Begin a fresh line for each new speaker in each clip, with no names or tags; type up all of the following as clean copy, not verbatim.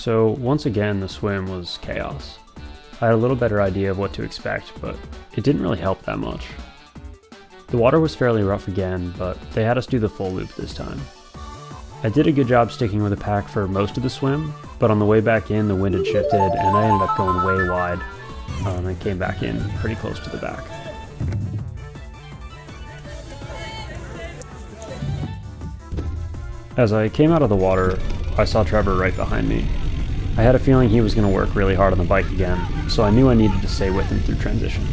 So once again, the swim was chaos. I had a little better idea of what to expect, but it didn't really help that much. The water was fairly rough again, but they had us do the full loop this time. I did a good job sticking with the pack for most of the swim, but on the way back in the wind had shifted and I ended up going way wide and came back in pretty close to the back. As I came out of the water, I saw Trevor right behind me. I had a feeling he was going to work really hard on the bike again, so I knew I needed to stay with him through transition.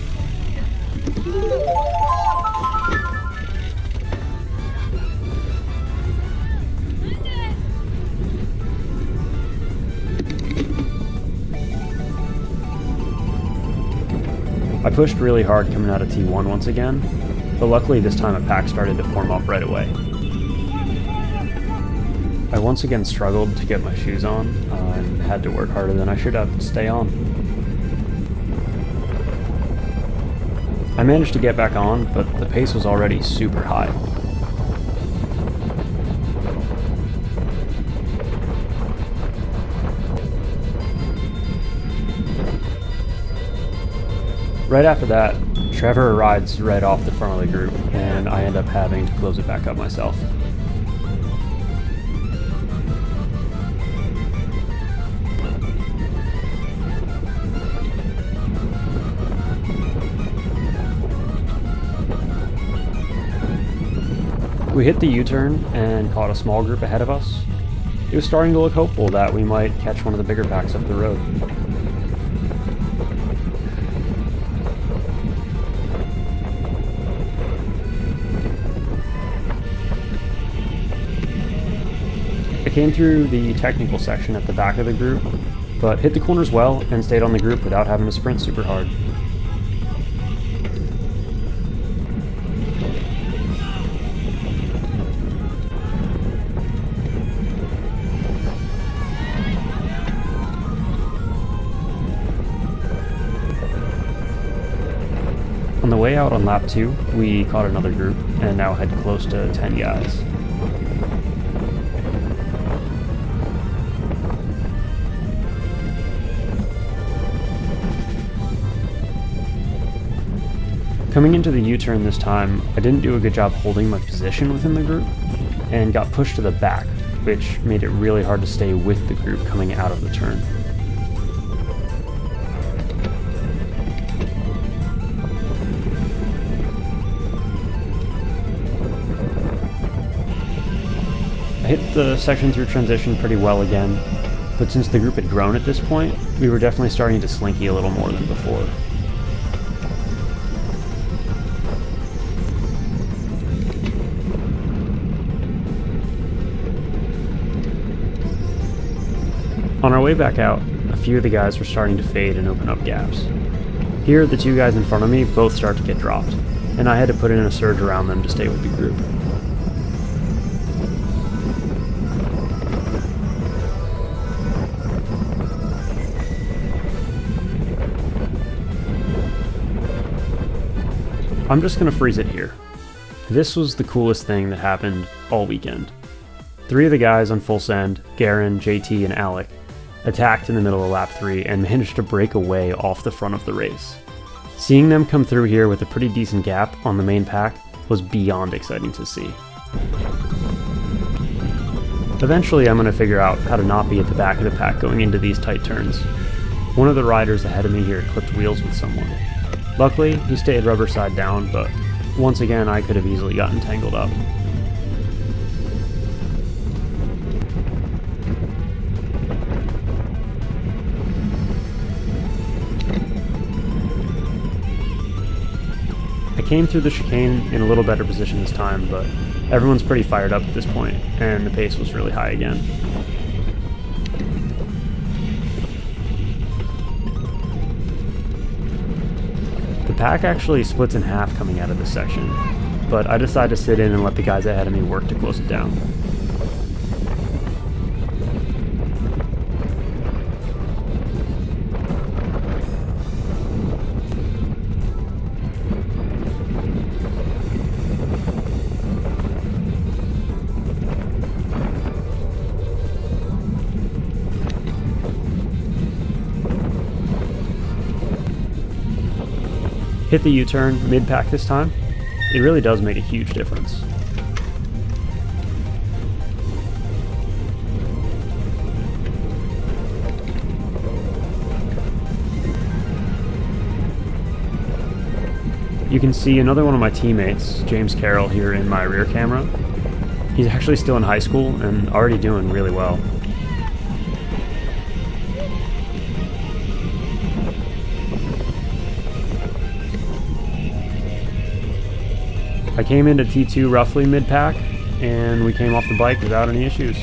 I pushed really hard coming out of T1 once again, but luckily this time a pack started to form up right away. I once again struggled to get my shoes on and had to work harder than I should have to stay on. I managed to get back on, but the pace was already super high. Right after that, Trevor rides right off the front of the group, and I end up having to close it back up myself. We hit the U-turn and caught a small group ahead of us. It was starting to look hopeful that we might catch one of the bigger packs up the road. I came through the technical section at the back of the group, but hit the corners well and stayed on the group without having to sprint super hard. On the way out on lap 2, we caught another group and now had close to 10 guys. Coming into the U-turn this time, I didn't do a good job holding my position within the group and got pushed to the back, which made it really hard to stay with the group coming out of the turn. I hit the section through transition pretty well again, but since the group had grown at this point, we were definitely starting to slinky a little more than before. On our way back out, a few of the guys were starting to fade and open up gaps. Here, the two guys in front of me both start to get dropped, and I had to put in a surge around them to stay with the group. I'm just gonna freeze it here. This was the coolest thing that happened all weekend. 3 of the guys on full send, Garen, JT, and Alec, attacked in the middle of lap 3 and managed to break away off the front of the race. Seeing them come through here with a pretty decent gap on the main pack was beyond exciting to see. Eventually I'm going to figure out how to not be at the back of the pack going into these tight turns. One of the riders ahead of me here clipped wheels with someone. Luckily, he stayed rubber side down, but once again I could have easily gotten tangled up. I came through the chicane in a little better position this time, but everyone's pretty fired up at this point, and the pace was really high again. The pack actually splits in half coming out of this section, but I decided to sit in and let the guys ahead of me work to close it down. Hit the U-turn mid-pack this time. It really does make a huge difference. You can see another one of my teammates, James Carroll, here in my rear camera. He's actually still in high school and already doing really well. I came into T2 roughly mid-pack, and we came off the bike without any issues.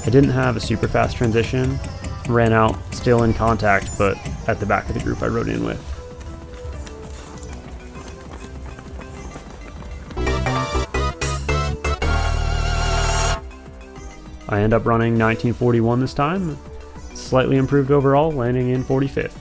I didn't have a super fast transition, ran out still in contact, but at the back of the group I rode in with. I end up running 1941 this time, slightly improved overall, landing in 45th.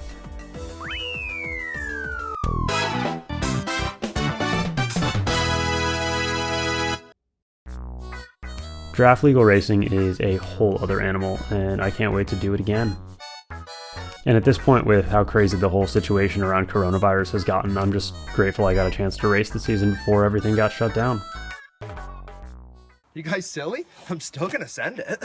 Draft legal racing is a whole other animal, and I can't wait to do it again. And at this point, with how crazy the whole situation around coronavirus has gotten, I'm just grateful I got a chance to race the season before everything got shut down.
You guys silly? I'm still gonna send it.